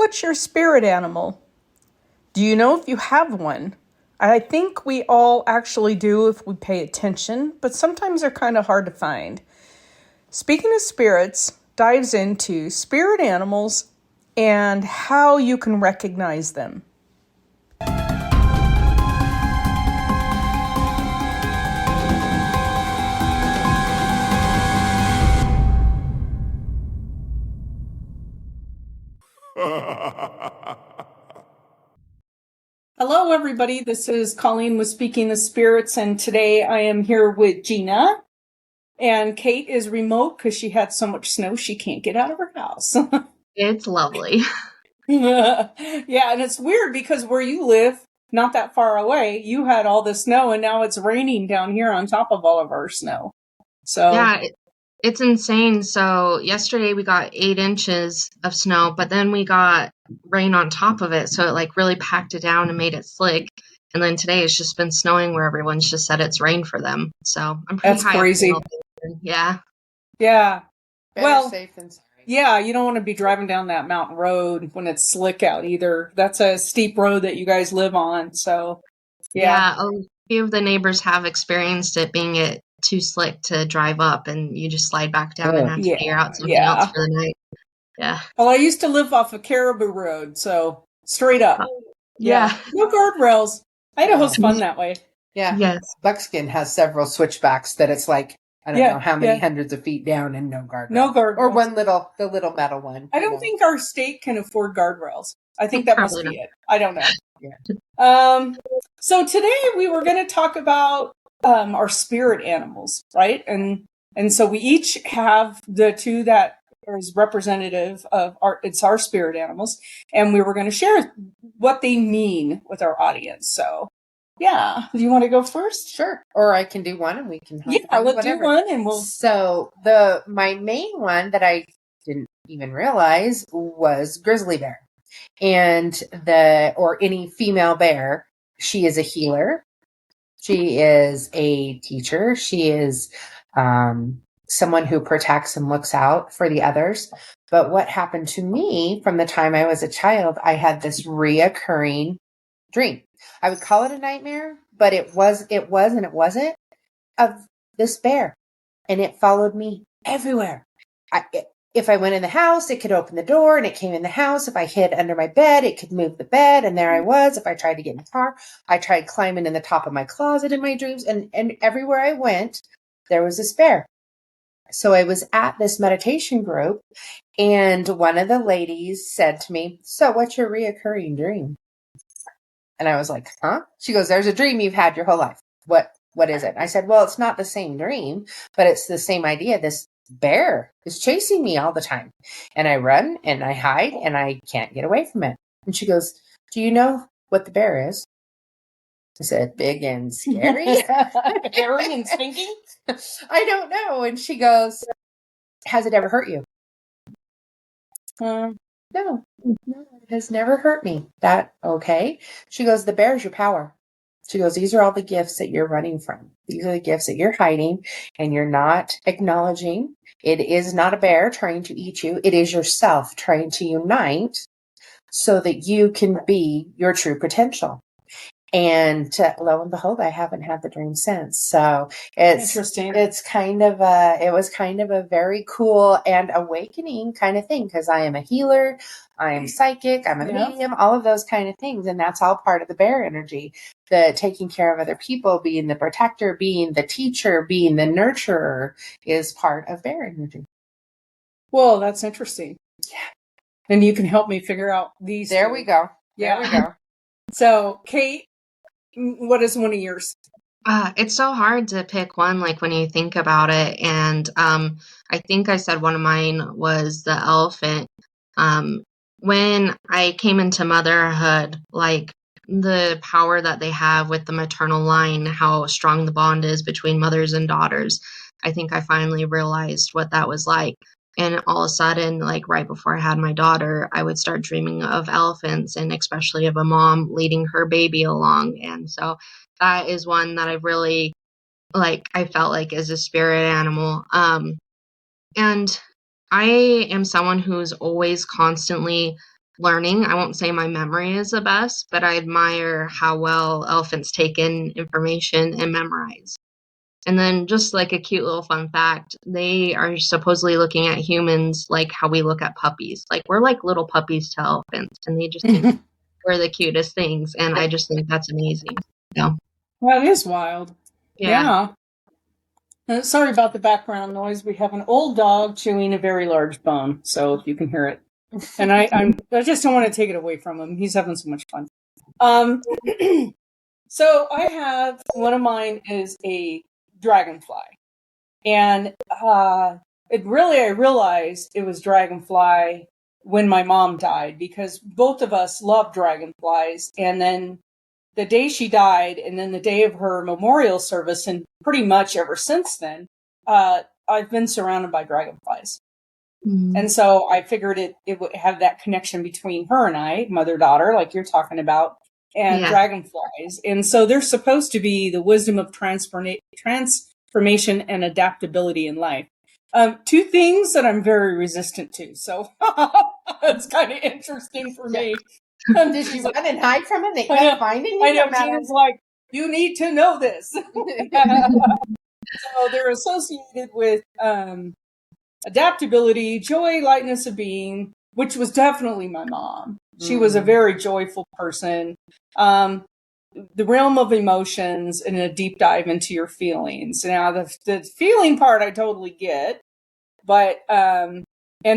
what's your spirit animal? Do you know if you have one? I think we all actually do if we pay attention, but sometimes they're kind of hard to find. Speaking of spirits, dives into spirit animals and how you can recognize them. Hello, everybody. This is Colleen with Speaking of Spirits, and today I am here with Gina. And Kate is remote because she had so much snow she can't get out of her house. It's lovely. Yeah, and it's weird because where you live, not that far away, you had all the snow, and now it's raining down here on top of all of our snow. So Yeah, it's insane. So yesterday we got 8 inches of snow, but then we got rain on top of it. So it like really packed it down and made it slick. And then today it's just been snowing where everyone's just said it's rain for them. So I'm pretty that's high crazy. up in yeah. Yeah. Better safe than sorry. Yeah, you don't want to be driving down that mountain road when it's slick out either. That's a steep road that you guys live on. So, Yeah, a few of the neighbors have experienced it being it too slick to drive up, and you just slide back down and have to figure out something else for the night. Yeah. Well, I used to live off of Caribou Road, so straight up. Yeah. No guardrails. Idaho's fun that way. Yeah. Yes. Buckskin has several switchbacks that it's like, I don't know how many hundreds of feet down and no guardrail. No guardrails. Or the little metal one. I don't think our state can afford guardrails. I think that must be it. I don't know. Yeah. So today we were going to talk about our spirit animals, right? And so we each have the two that is representative of our spirit animals, and we were going to share what they mean with our audience. So, yeah, do you want to go first? Sure. Or I can do one and we can let's do one and we'll. So my main one that I didn't even realize was grizzly bear. And any female bear, she is a healer. She is a teacher. She is someone who protects and looks out for the others. But what happened to me from the time I was a child, I had this reoccurring dream. I would call it a nightmare, but it was and it wasn't, of this bear. And it followed me everywhere. If I went in the house, it could open the door and it came in the house. If I hid under my bed, it could move the bed and there I was. If I tried to get in the car, I tried climbing in the top of my closet in my dreams, and everywhere I went, there was this bear. So I was at this meditation group and one of the ladies said to me, "So what's your reoccurring dream?" And I was like, "Huh?" She goes, "There's a dream you've had your whole life. What is it?" I said, "Well, it's not the same dream, but it's the same idea. This bear is chasing me all the time. And I run and I hide and I can't get away from it." And she goes, "Do you know what the bear is?" I said, "Big and scary." Hairy and stinking? I don't know. And she goes, "Has it ever hurt you?" No, it has never hurt me. That okay? She goes, "The bear is your power." She goes, "These are all the gifts that you're running from. These are the gifts that you're hiding and you're not acknowledging. It is not a bear trying to eat you. It is yourself trying to unite so that you can be your true potential." And lo and behold, I haven't had the dream since. So it's interesting. It was kind of a very cool and awakening kind of thing, because I am a healer, I am psychic, I'm a medium, all of those kind of things. And that's all part of the bear energy. The taking care of other people, being the protector, being the teacher, being the nurturer is part of bear energy. Well, that's interesting. Yeah. And you can help me figure out these. There we go. Yeah. There we go. So, Kate, what is one of yours? It's so hard to pick one, like when you think about it. And I think I said one of mine was the elephant. When I came into motherhood, like the power that they have with the maternal line, how strong the bond is between mothers and daughters, I think I finally realized what that was like. And all of a sudden, like right before I had my daughter, I would start dreaming of elephants, and especially of a mom leading her baby along. And so that is one that I really, like, I felt like is a spirit animal. And I am someone who's always constantly learning. I won't say my memory is the best, but I admire how well elephants take in information and memorize. And then just like a cute little fun fact, they are supposedly looking at humans like how we look at puppies. Like we're like little puppies to elephants, and they just think we're the cutest things. And I just think that's amazing. So, That is wild. yeah. Sorry about the background noise. We have an old dog chewing a very large bone, so if you can hear it. And I just don't want to take it away from him. He's having so much fun. So I have, one of mine is a dragonfly. And I realized it was dragonfly when my mom died, because both of us love dragonflies. And then the day she died, and then the day of her memorial service, and pretty much ever since then, I've been surrounded by dragonflies. Mm. And so I figured it would have that connection between her and I, mother-daughter, like you're talking about, and dragonflies. And so they're supposed to be the wisdom of transformation and adaptability in life. Two things that I'm very resistant to. So it's kind of interesting for me. Did you run and hide from him? They kept finding you? I know. Gina's like, you need to know this. So they're associated with adaptability, joy, lightness of being, which was definitely my mom. She was a very joyful person. The realm of emotions and a deep dive into your feelings. Now, the feeling part I totally get, but and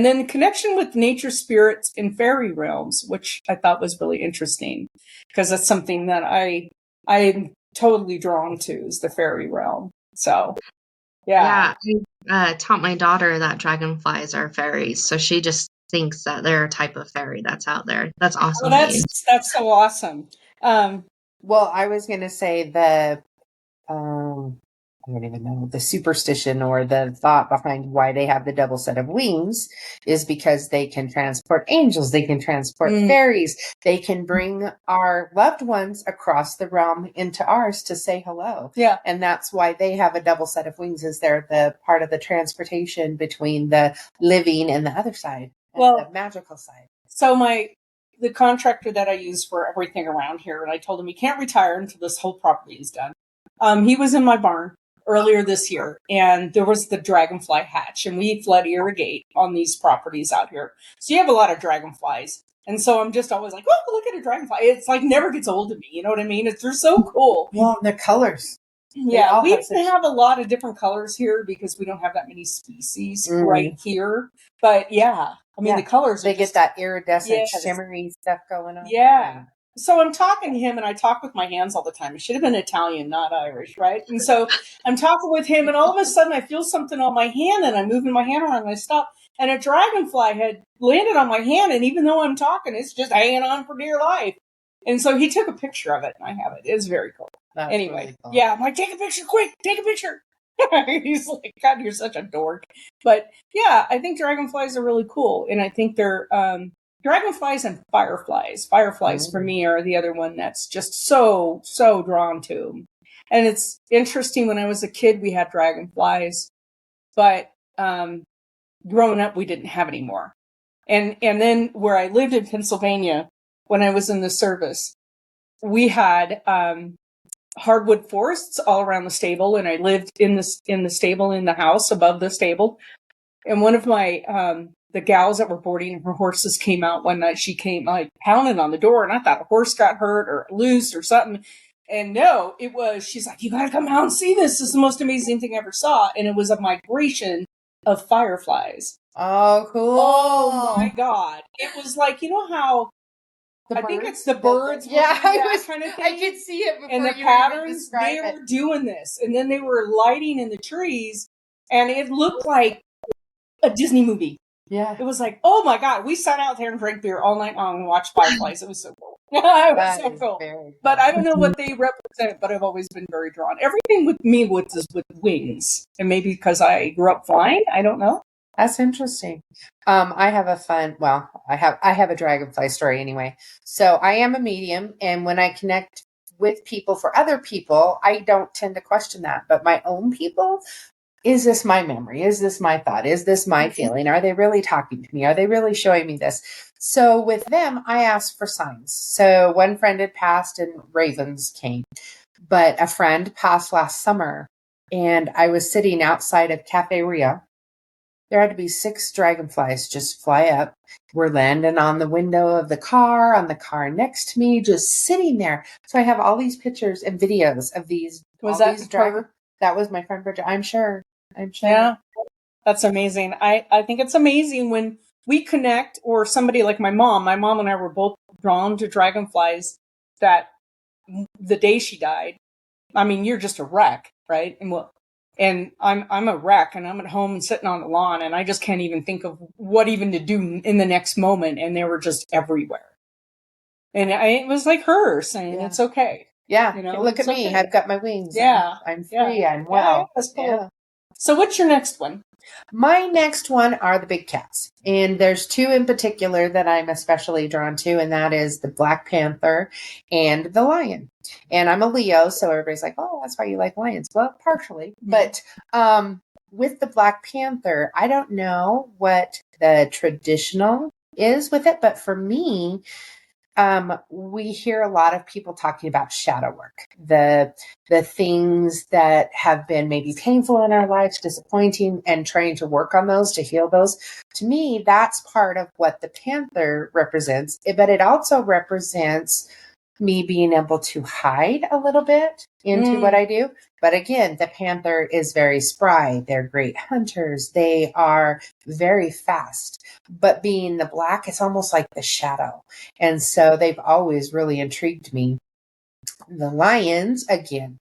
then the connection with nature, spirits, and fairy realms, which I thought was really interesting, because that's something that I'm totally drawn to, is the fairy realm. So, yeah. I taught my daughter that dragonflies are fairies, so she just thinks that they're a type of fairy that's out there. That's awesome. Well, that's so awesome. Well, I was going to say the, I don't even know, the superstition or the thought behind why they have the double set of wings is because they can transport angels, they can transport fairies, they can bring our loved ones across the realm into ours to say hello. Yeah. And that's why they have a double set of wings, is they're the part of the transportation between the living and the other side, and the magical side. So the contractor that I use for everything around here, and I told him he can't retire until this whole property is done. He was in my barn earlier this year, and there was the dragonfly hatch, and we flood irrigate on these properties out here. So you have a lot of dragonflies. And so I'm just always like, oh, look at a dragonfly. It's like never gets old to me. You know what I mean? They're so cool. Well, the colors. Yeah, we have a lot of different colors here because we don't have that many species right here. But yeah, I mean, the colors, they get that iridescent, shimmery stuff going on. Yeah. So I'm talking to him, and I talk with my hands all the time. I should have been Italian, not Irish, right? And so I'm talking with him, and all of a sudden I feel something on my hand, and I'm moving my hand around, and I stop. And a dragonfly had landed on my hand, and even though I'm talking, it's just hanging on for dear life. And so he took a picture of it, and I have it. It's very cool. That's anyway, really cool. Yeah, I'm like, take a picture, quick, take a picture. He's like, God, you're such a dork. But yeah, I think dragonflies are really cool, and I think they're dragonflies and fireflies. Fireflies for me are the other one that's just so drawn to. And it's interesting, when I was a kid, we had dragonflies, but growing up, we didn't have any more. And then where I lived in Pennsylvania, when I was in the service, we had hardwood forests all around the stable, and I lived in the stable, in the house above the stable. And one of my the gals that were boarding her horses came out one night. She came like pounding on the door, and I thought a horse got hurt or loose or something. And no, it was, she's like, you gotta come out and see this. This is the most amazing thing I ever saw. And it was a migration of fireflies. Oh, cool. Oh my God. It was like, you know how I think it's the birds. Yeah, kind of thing. I could see it before. And the patterns, they were doing this. And then they were lighting in the trees, and it looked like a Disney movie. Yeah. It was like, oh my God, we sat out there and drank beer all night long and watched fireflies. It was so cool. It was so cool. But I don't know what they represent, but I've always been very drawn. Everything with me is with wings. And maybe because I grew up flying, I don't know. That's interesting. I have I have a dragonfly story anyway. So I am a medium, and when I connect with people for other people, I don't tend to question that. But my own people, is this my memory? Is this my thought? Is this my feeling? Are they really talking to me? Are they really showing me this? So with them, I asked for signs. So one friend had passed and ravens came, but a friend passed last summer and I was sitting outside of Cafe Ria. There had to be 6 dragonflies just fly up. We're landing on the window of the car, on the car next to me, just sitting there. So I have all these pictures and videos of these. Was all that these her? That was my friend Bridget. I'm sure. Yeah. That's amazing. I think it's amazing when we connect, or somebody like my mom. My mom and I were both drawn to dragonflies that the day she died. I mean, you're just a wreck, right? And I'm a wreck, and I'm at home and sitting on the lawn, and I just can't even think of what even to do in the next moment. And they were just everywhere. And it was like her saying, "It's okay." Yeah. You know, Look at me. okay. I've got my wings. Yeah. I'm free. I'm well. Yeah, that's cool. So what's your next one? My next one are the big cats. And there's 2 in particular that I'm especially drawn to, and that is the Black Panther and the lion. And I'm a Leo, so everybody's like, oh, that's why you like lions. Well, partially. But with the Black Panther, I don't know what the traditional is with it, but for me, we hear a lot of people talking about shadow work, the things that have been maybe painful in our lives, disappointing, and trying to work on those to heal those. To me, that's part of what the panther represents, but it also represents me being able to hide a little bit into what I do. But again, the panther is very spry. They're great hunters. They are very fast. But being the black, it's almost like the shadow. And so they've always really intrigued me. The lions, again,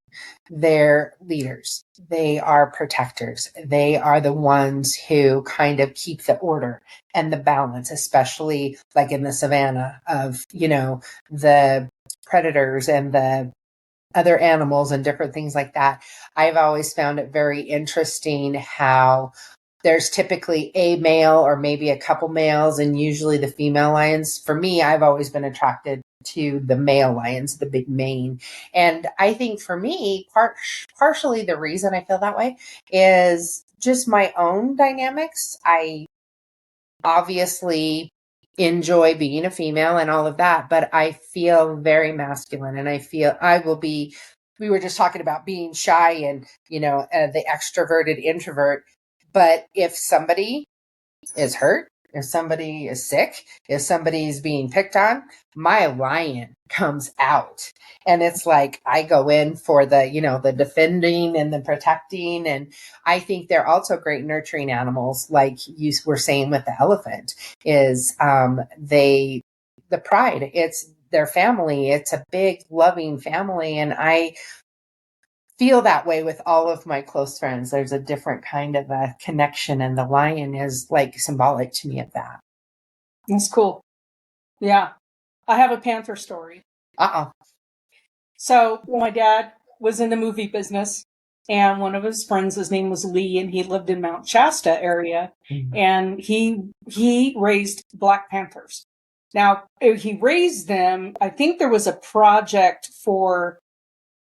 they're leaders. They are protectors. They are the ones who kind of keep the order and the balance, especially like in the savannah of, the predators and the other animals and different things like that. I've always found it very interesting how there's typically a male or maybe a couple males, and usually the female lions. For me, I've always been attracted to the male lions, the big mane. And I think for me, partially the reason I feel that way is just my own dynamics. I obviously enjoy being a female and all of that, but I feel very masculine, and I feel we were just talking about being shy and, the extroverted introvert. But if somebody is hurt, if somebody is sick, if somebody's being picked on, my lion comes out. And it's like I go in for the defending and the protecting. And I think they're also great nurturing animals, like you were saying with the elephant, is the pride. It's their family. It's a big, loving family. And I feel that way with all of my close friends. There's a different kind of a connection, and the lion is like symbolic to me of that. That's cool. Yeah. I have a panther story. So my dad was in the movie business, and one of his friends, his name was Lee, and he lived in Mount Shasta area, and he raised black panthers. Now, he raised them, I think there was a project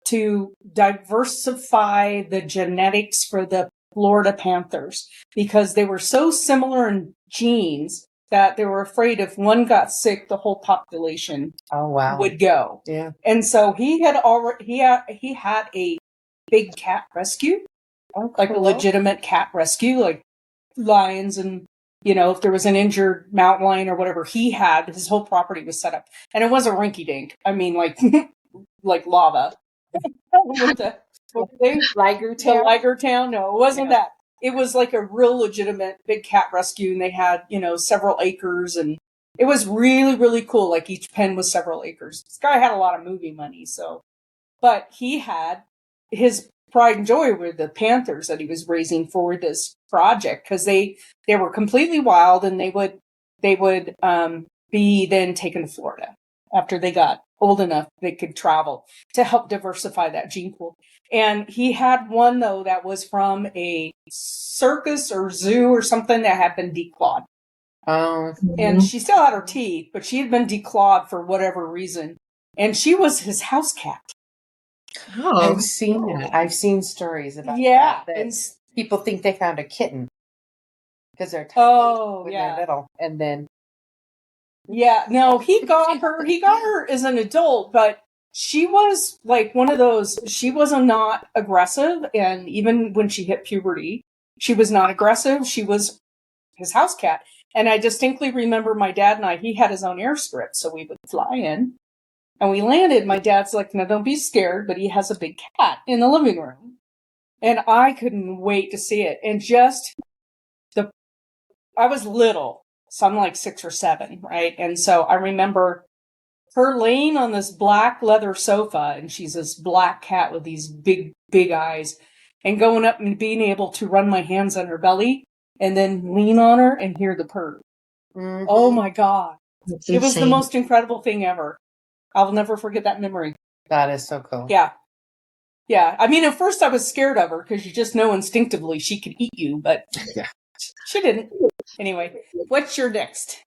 to diversify the genetics for the Florida panthers, because they were so similar in genes that they were afraid if one got sick, the whole population would go. Yeah. And so he had a big cat rescue, like a legitimate cat rescue, like lions and, if there was an injured mountain lion or whatever, his whole property was set up. And it wasn't rinky dink. I mean, like lava. With the Liger Town. No, it wasn't that. It was like a real legitimate big cat rescue, and they had, several acres, and it was really, really cool. Like each pen was several acres. This guy had a lot of movie money, but he had his pride and joy were the panthers that he was raising for this project, because they were completely wild, and they would be then taken to Florida after they got old enough they could travel, to help diversify that gene pool. And he had one, though, that was from a circus or zoo or something that had been declawed. And she still had her teeth, but she had been declawed for whatever reason. And she was his house cat. I've seen that. I've seen stories about that. Yeah. people think they found a kitten because they're tiny Oh, when yeah. they're little, and then Yeah, no, he got her as an adult, but she was like one of those, she was not aggressive, and even when she hit puberty, she was not aggressive. She was his house cat. And I distinctly remember my dad and he had his own airstrip, so we would fly in. And we landed, my dad's like, no, don't be scared, but he has a big cat in the living room. And I couldn't wait to see it. And I was little, so I'm like 6 or 7, right? And so I remember her laying on this black leather sofa, and she's this black cat with these big, big eyes, and going up and being able to run my hands on her belly and then lean on her and hear the purr. Mhm. Oh my God. That's It was the insane. most incredible thing ever. I'll never forget that memory. That is so cool. Yeah. Yeah. I mean, at first I was scared of her because you just know instinctively she could eat you, but Yeah. she didn't. Anyway, what's your next?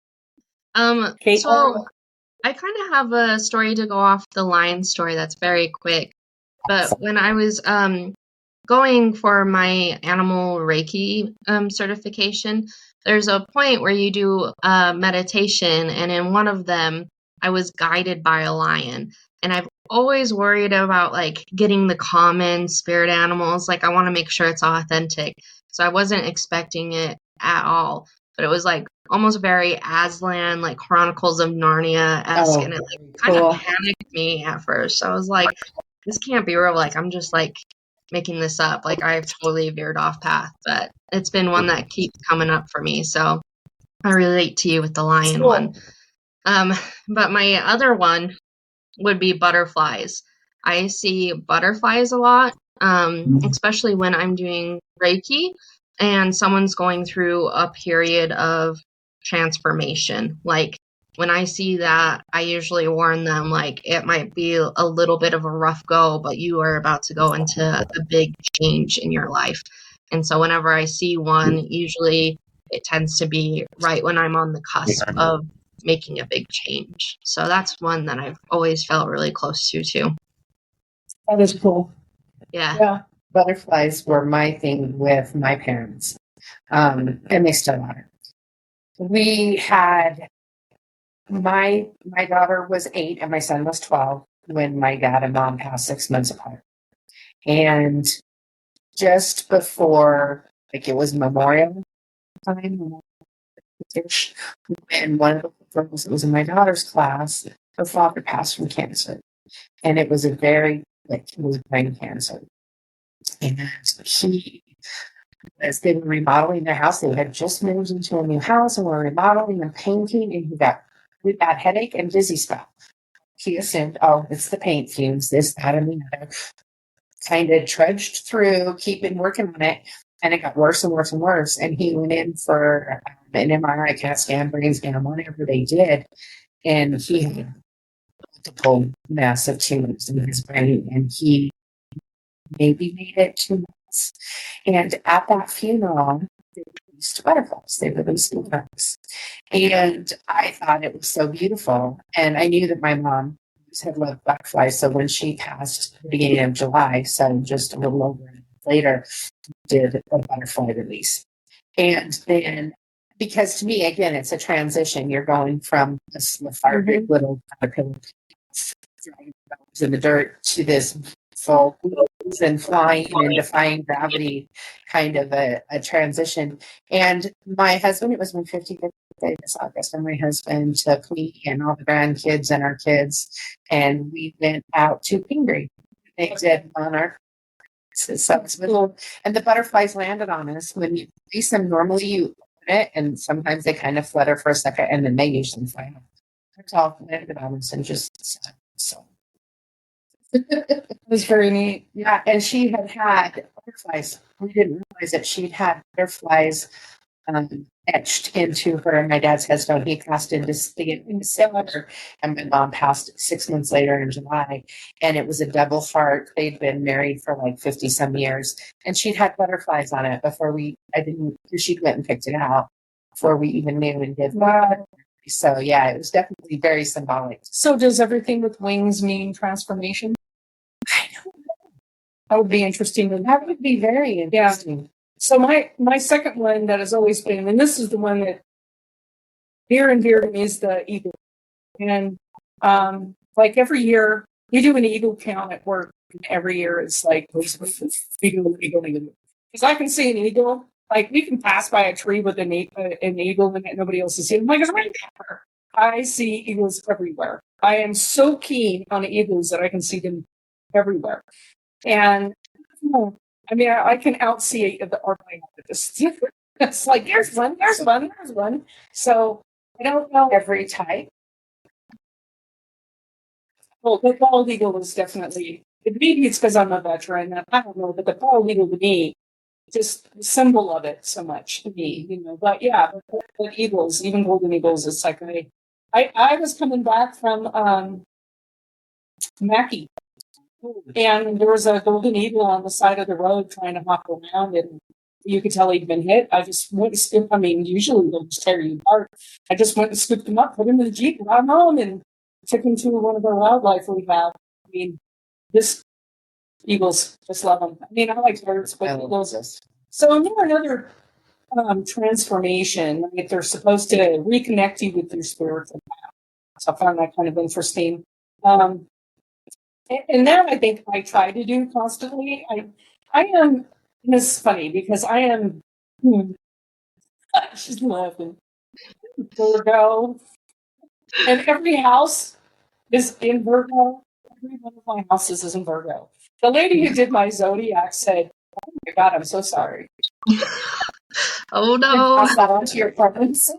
Kate? So I kind of have a story to go off the lion story that's very quick. But when I was going for my animal Reiki certification, there's a point where you do meditation, and in one of them, I was guided by a lion. And I've always worried about like getting the common spirit animals. Like I want to make sure it's authentic. So I wasn't expecting it at all. But it was like almost very Aslan, like Chronicles of Narnia-esque, and it like kind cool. of panicked me at first. I was like, this can't be real. Like I'm just like making this up. Like I've totally veered off path, but it's been one that keeps coming up for me. So I relate to you with the lion Cool. one. But my other one would be butterflies. I see butterflies a lot, especially when I'm doing Reiki and someone's going through a period of transformation. Like when I see that, I usually warn them, like, it might be a little bit of a rough go, but you are about to go into a big change in your life. And so whenever I see one, usually it tends to be right when I'm on the cusp of making a big change. So that's one that I've always felt really close to too. That is cool. Yeah. Yeah. Butterflies were my thing with my parents, and they still are. We had my daughter was 8 and my son was 12 when my dad and mom passed 6 months apart. And just before, like it was Memorial time, and one of the girls that was in my daughter's class, her father passed from cancer. And it was a very, like, it was brain cancer. And he, as they were remodeling their house, they had just moved into a new house and were remodeling and painting, and he got really bad headache and dizzy spell. He assumed, oh, it's the paint fumes, this, that, and the other. Kind of trudged through, keeping working on it, and it got worse and worse and worse. And he went in for an MRI, CAT scan, brain scan, whatever they did, and he had multiple massive tumors in his brain, and he maybe made it 2 months. And at that funeral, they released butterflies. They released butterflies. And I thought it was so beautiful. And I knew that my mom had loved butterflies. So when she passed at the beginning of July, so just a little over a month later, did a butterfly release. And then, because to me, again, it's a transition. You're going from a lethargic little caterpillar in the dirt to this full and flying and defying gravity kind of a transition. And my husband, it was my 55th birthday this August, and my husband took me and all the grandkids and our kids, and we went out to Pingree. They did monarch. So it's little, and the butterflies landed on us. When you release them, normally you open it, and sometimes they kind of flutter for a second, and then they usually fly off. It's all landed on us and just so. It was very neat. Yeah, and she had butterflies. We didn't realize that she'd had butterflies etched into her and my dad's headstone. He passed in December, and my mom passed 6 months later in July. And it was a double heart. They'd been married for like 50 some years, and she'd had butterflies on it before she went and picked it out before we even knew and did that. So yeah, it was definitely very symbolic. So does everything with wings mean transformation? I don't know. That would be interesting. That would be very interesting. So my second one that has always been, and this is the one that near and dear to me, is the eagle. And like every year, we do an eagle count at work. Every year, it's like eagle. Because I can see an eagle. Like we can pass by a tree with an eagle and nobody else is seeing. I'm like, it's right there. I see eagles everywhere. I am so keen on eagles that I can see them everywhere. And I mean, I can outsee the RPI. It's like there's one. So I don't know Every type. Well, the bald eagle is definitely, maybe it's because I'm a veteran. I don't know, but the bald eagle to me, just the symbol of it so much to me, But yeah, but eagles, even golden eagles, it's like I was coming back from Mackie, and there was a golden eagle on the side of the road trying to hop around, and you could tell he'd been hit. I just went and scooped. I mean, usually they'll just tear you apart. I just went and scooped him up, put him in the Jeep, brought him home, and took him to one of our wildlife rehab. I mean, this eagles, just love them. I mean, I like birds, but eagles. So another transformation. Like they're supposed to reconnect you with your spiritual path. So I found that kind of interesting. And that I think I try to do constantly. I am. And this is funny because I am. She's laughing. Virgo, and every house is in Virgo. Every one of my houses is in Virgo. The lady who did my zodiac said, "Oh my God, I'm so sorry." Oh no! Pass that on to your friends.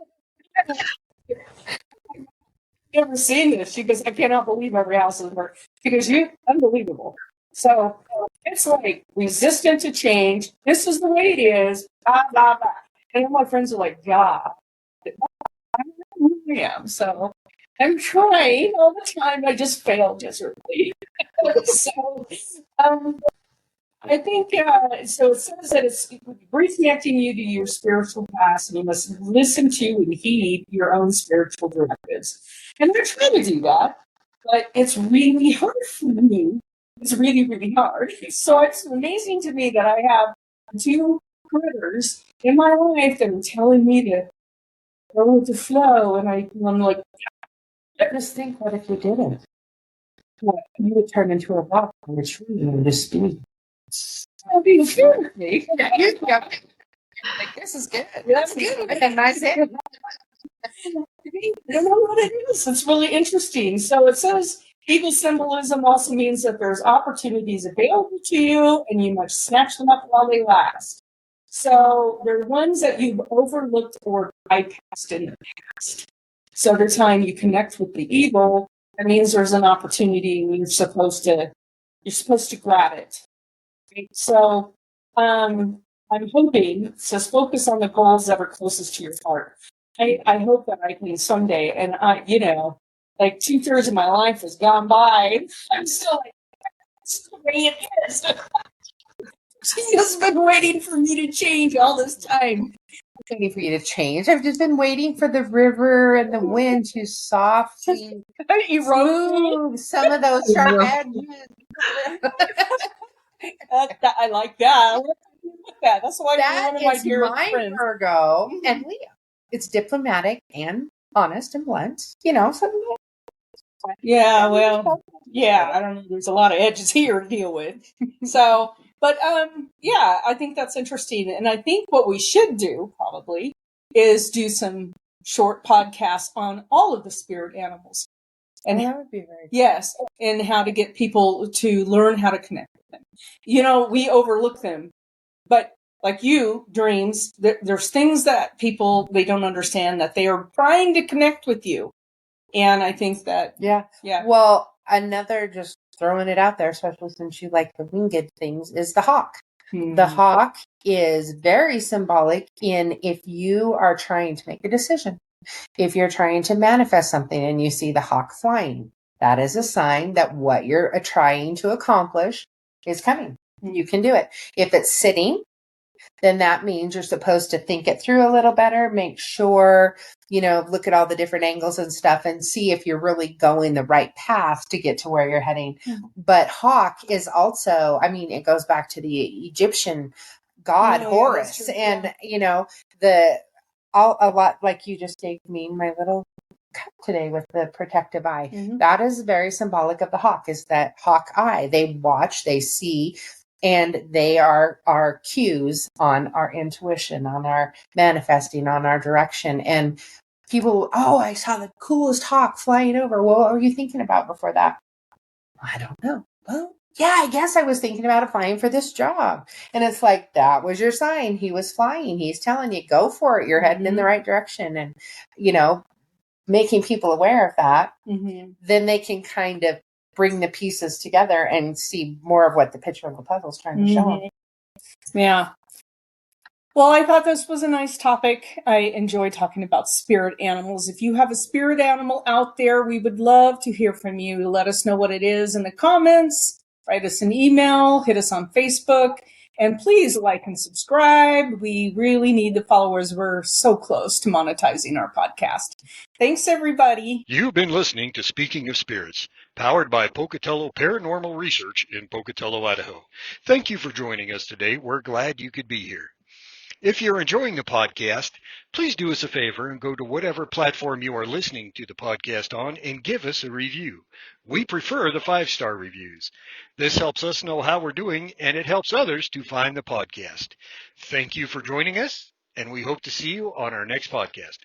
Never seen this. She goes, "I cannot believe every house is in Virgo." She goes, "You unbelievable." So it's like resistant to change. This is the way it is. Blah blah blah. And all my friends are like, "God, I don't know who I am." So I'm trying all the time. I just fail miserably. So I think so. It says that it's reconnecting you to your spiritual past, and you must listen to and heed your own spiritual directives. And they're trying to do that, but it's really hard for me. It's really, really hard. So it's amazing to me that I have two critters in my life that are telling me to go with the flow, and I'm like, just think, what if you didn't? What, you would turn into a rock or a tree and just be. I'll be sure. Like, this is good. That's good. And nice end. I don't know what it is. It's really interesting. So it says eagle symbolism also means that there's opportunities available to you and you must snatch them up while they last. So they're ones that you've overlooked or bypassed in the past. So every time you connect with the eagle, that means there's an opportunity and you're supposed to grab it. Right? So I'm hoping, it says focus on the goals that are closest to your heart. I hope that I can someday, and like 2/3 of my life has gone by. I'm still like, that's the way it is. She's just been waiting for me to change all this time. Waiting for you to change. I've just been waiting for the river and the wind to softly erode some of those sharp edges. I like that. That's why that one of my is dearest my friends. Virgo and Leo. It's diplomatic and honest and blunt. Something. Yeah, well, yeah, I don't know. There's a lot of edges here to deal with. So, but yeah, I think that's interesting. And I think what we should do probably is do some short podcasts on all of the spirit animals. And that would be very cool. Yes, and how to get people to learn how to connect with them. We overlook them, but like dreams, there's things that people, they don't understand, that they are trying to connect with you. And I think that, yeah. Well, another, just throwing it out there, especially since you like the winged things, is the hawk. The hawk is very symbolic in if you are trying to make a decision. If you're trying to manifest something and you see the hawk flying, that is a sign that what you're trying to accomplish is coming. You can do it. If it's sitting, then that means you're supposed to think it through a little better, make sure, look at all the different angles and stuff and see if you're really going the right path to get to where you're heading. But hawk is also, it goes back to the Egyptian god Oh, yeah, Horus, that's true. and Yeah. you know a lot like you just gave me my little cup today with the protective eye. Mhm. That is very symbolic of the hawk. Is that hawk eye? They watch, they see, and they are our cues on our intuition, on our manifesting, on our direction. And people, oh, I saw the coolest hawk flying over. Well, what were you thinking about before that? I don't know. Well, yeah, I guess I was thinking about applying for this job. And it's like, that was your sign. He was flying. He's telling you, go for it. You're heading in the right direction. And, you know, making people aware of that, then they can kind of bring the pieces together and see more of what the picture of the puzzle is trying to show them. Yeah. Well, I thought this was a nice topic. I enjoy talking about spirit animals. If you have a spirit animal out there, we would love to hear from you. Let us know what it is in the comments. Write us an email. Hit us on Facebook. And please like and subscribe. We really need the followers. We're so close to monetizing our podcast. Thanks, everybody. You've been listening to Speaking of Spirits, powered by Pocatello Paranormal Research in Pocatello, Idaho. Thank you for joining us today. We're glad you could be here. If you're enjoying the podcast, please do us a favor and go to whatever platform you are listening to the podcast on and give us a review. We prefer the 5-star reviews. This helps us know how we're doing, and it helps others to find the podcast. Thank you for joining us, and we hope to see you on our next podcast.